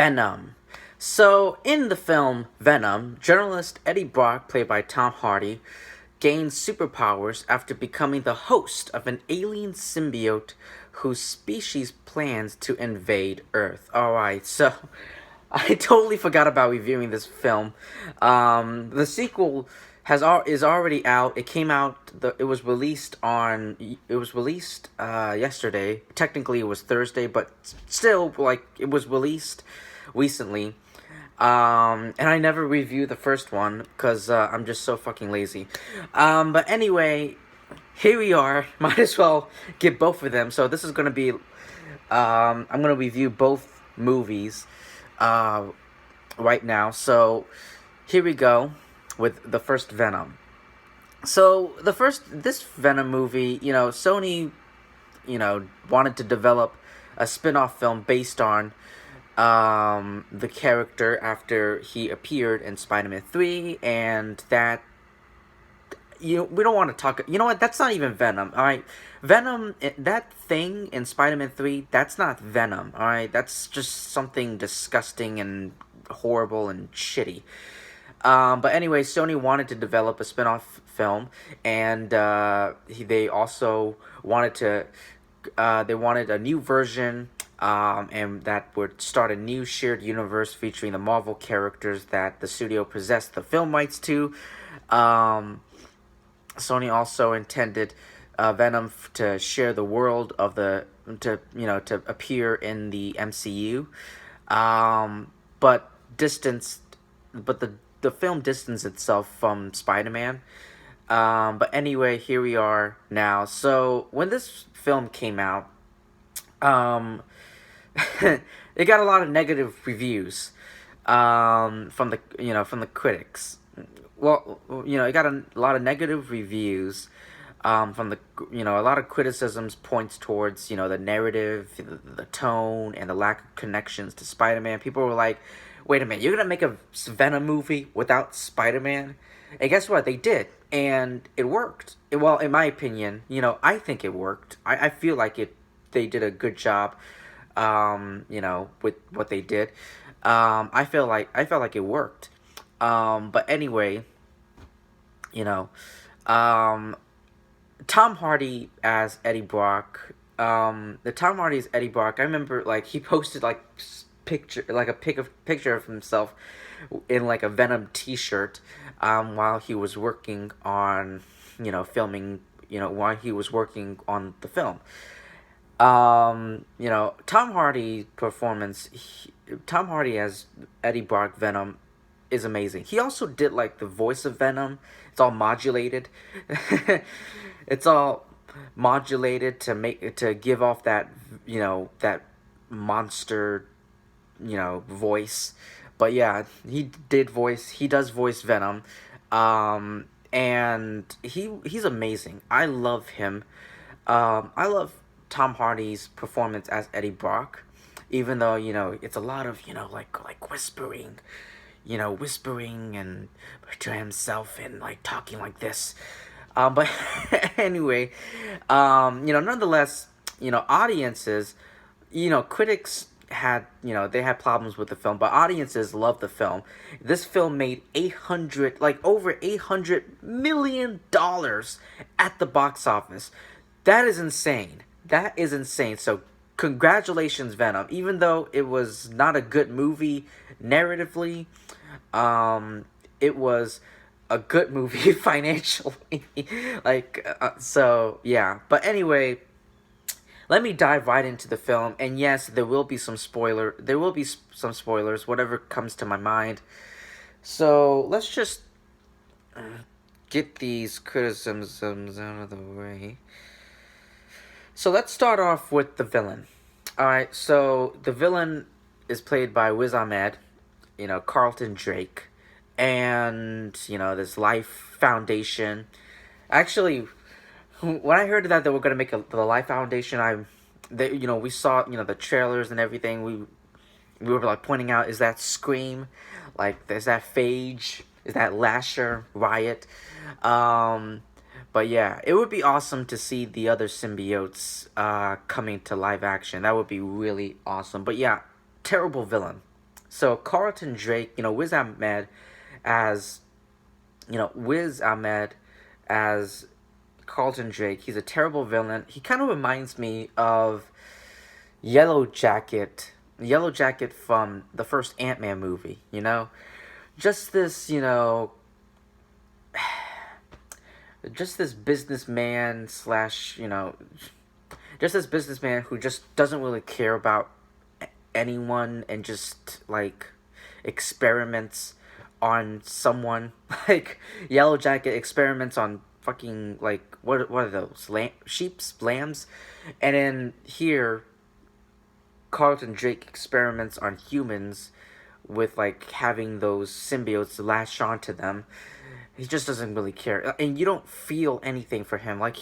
Venom. So, in the film Venom, journalist Eddie Brock, played by Tom Hardy, gains superpowers after becoming the host of an alien symbiote whose species plans to invade Earth. Alright, so I totally forgot about reviewing this film. The sequel is already out. It came out. It was released on. It was released yesterday. Technically, it was Thursday, but still, like, it was released recently. And I never reviewed the first one because I'm just so fucking lazy. But anyway, here we are. Might as well get both of them. So this is gonna be. I'm gonna review both movies right now. So here we go with the first Venom. So this Venom movie, Sony, wanted to develop a spin-off film based on the character after he appeared in Spider-Man 3, and that, we don't want to talk, you know what, that's not even Venom, alright? Venom, that thing in Spider-Man 3, that's not Venom, alright? That's just something disgusting and horrible and shitty. But anyway, Sony wanted to develop a spin-off film, and they also wanted to, they wanted a new version, and that would start a new shared universe featuring the Marvel characters that the studio possessed the film rights to. Sony also intended Venom to share the world of to appear in the MCU, but the film distanced itself from Spider-Man. But anyway, here we are now. So when this film came out, it got a lot of negative reviews from the critics. Well, it got a lot of negative reviews from a lot of criticisms points towards, the narrative, the tone, and the lack of connections to Spider-Man. People were like, wait a minute, you're gonna make a Venom movie without Spider-Man? And guess what? They did, and it worked. Well, in my opinion, I think it worked. I feel like they did a good job, with what they did. I felt like it worked. But anyway, Tom Hardy as Eddie Brock. The Tom Hardy as Eddie Brock. I remember, like, he posted a picture of himself in like a Venom T-shirt, while he was working on, filming. While he was working on the film. Tom Hardy performance. Tom Hardy as Eddie Brock Venom is amazing. He also did like the voice of Venom. It's all modulated. It's all modulated to give off that that monster voice. But yeah, he does voice Venom. And he's amazing. I love him. I love Tom Hardy's performance as Eddie Brock, even though it's a lot of like whispering, whispering and to himself and like talking like this. But anyway, nonetheless, audiences, critics had, they had problems with the film, but audiences loved the film. This film made over $800 million at the box office. That is insane. That is insane. So congratulations, Venom. Even though it was not a good movie narratively, it was a good movie financially. So yeah. But anyway, let me dive right into the film. And yes, there will be some spoilers, whatever comes to my mind. So let's just get these criticisms out of the way. So let's start off with the villain. Alright, so the villain is played by Wiz Ahmed, Carlton Drake, and, this Life Foundation. Actually, when I heard that they were going to make the Life Foundation, we saw, the trailers and everything, we were like pointing out, is that Scream? Like, is that Phage? Is that Lasher? Riot? But yeah, it would be awesome to see the other symbiotes coming to live action. That would be really awesome. But yeah, terrible villain. So Carlton Drake, as Wiz Ahmed as Carlton Drake. He's a terrible villain. He kind of reminds me of Yellow Jacket. Yellow Jacket from the first Ant-Man movie, Just this, just this businessman slash, just this businessman who just doesn't really care about anyone and just, like, experiments on someone. Like, Yellow Jacket experiments on fucking, like, what are those? Sheeps? Lambs? And then here, Carlton Drake experiments on humans with, like, having those symbiotes latch onto them. He just doesn't really care. And you don't feel anything for him. Like,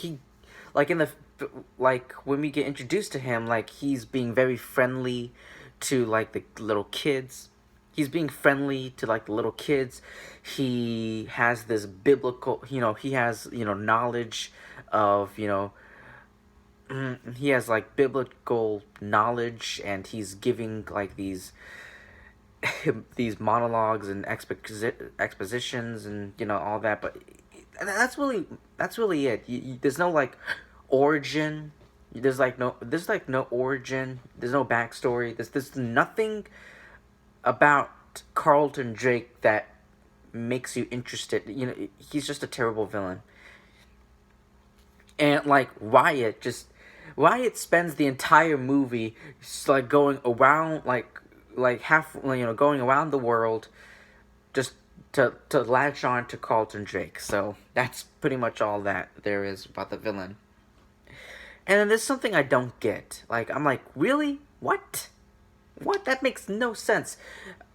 when we get introduced to him, like, he's being very friendly to, like, the little kids. He's being friendly to, like, the little kids. He has this biblical, he has, knowledge of, he has, like, biblical knowledge, and he's giving, like, these monologues and expositions and, all that. But that's really it. There's no, like, origin. There's no origin. There's no backstory. There's nothing about Carlton Drake that makes you interested. He's just a terrible villain. And, like, Wyatt spends the entire movie just, like, going around, going around the world just to latch on to Carlton Drake. So that's pretty much all that there is about the villain. And then there's something I don't get. Like, I'm like, really? What? That makes no sense.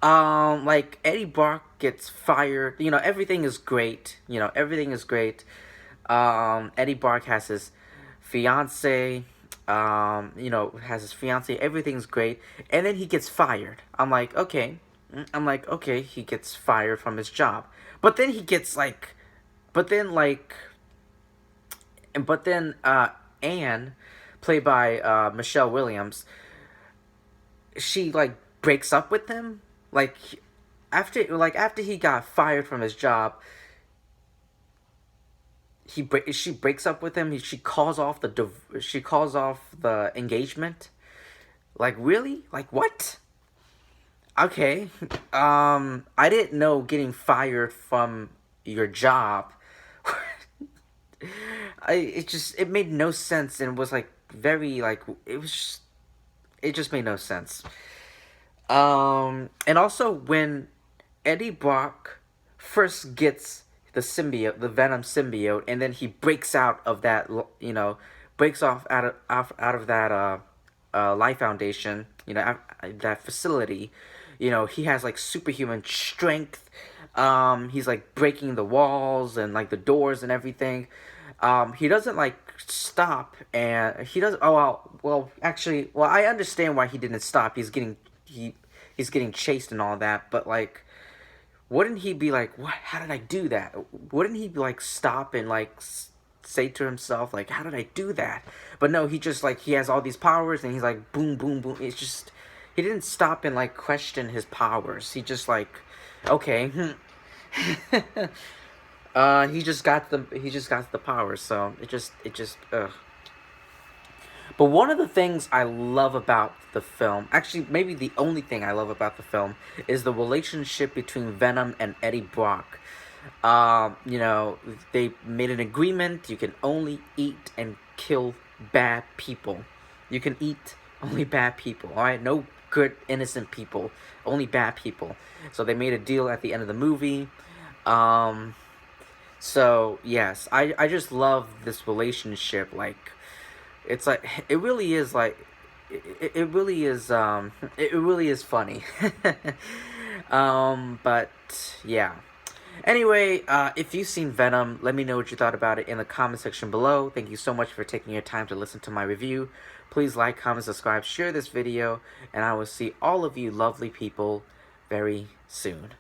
Like, Eddie Brock gets fired. Everything is great. Everything is great. Eddie Brock has his fiance. Everything's great. And then he gets fired. I'm like, okay, he gets fired from his job. But then he gets, Anne, played by, Michelle Williams, she, like, breaks up with him. After he got fired from his job, she breaks up with him. She calls off the engagement. Like, really? Like, what? Okay. I didn't know getting fired from your job. It made no sense, and was, like, very, like, it just made no sense. And also, when Eddie Brock first gets the Venom symbiote, and then he breaks out of that, breaks off out of that Life Foundation, that facility, he has, like, superhuman strength. He's, like, breaking the walls and, like, the doors and everything. He doesn't, like, stop, and he doesn't. Actually, I understand why he didn't stop. He's getting chased and all that, but, like, wouldn't he be like, what? How did I do that? Wouldn't he, like, stop and, like, say to himself, like, how did I do that? But no, he just, like, he has all these powers, and he's like, boom, boom, boom. It's just, he didn't stop and, like, question his powers. He just, like, okay. He just got the powers, so it just ugh. But one of the things I love about the film, actually maybe the only thing I love about the film, is the relationship between Venom and Eddie Brock. They made an agreement. You can only eat and kill bad people. You can eat only bad people, alright? No good, innocent people. Only bad people. So they made a deal at the end of the movie. So, yes, I just love this relationship. Like, it's like, it really is, like, it really is funny. But, yeah. Anyway, if you've seen Venom, let me know what you thought about it in the comment section below. Thank you so much for taking your time to listen to my review. Please like, comment, subscribe, share this video, and I will see all of you lovely people very soon.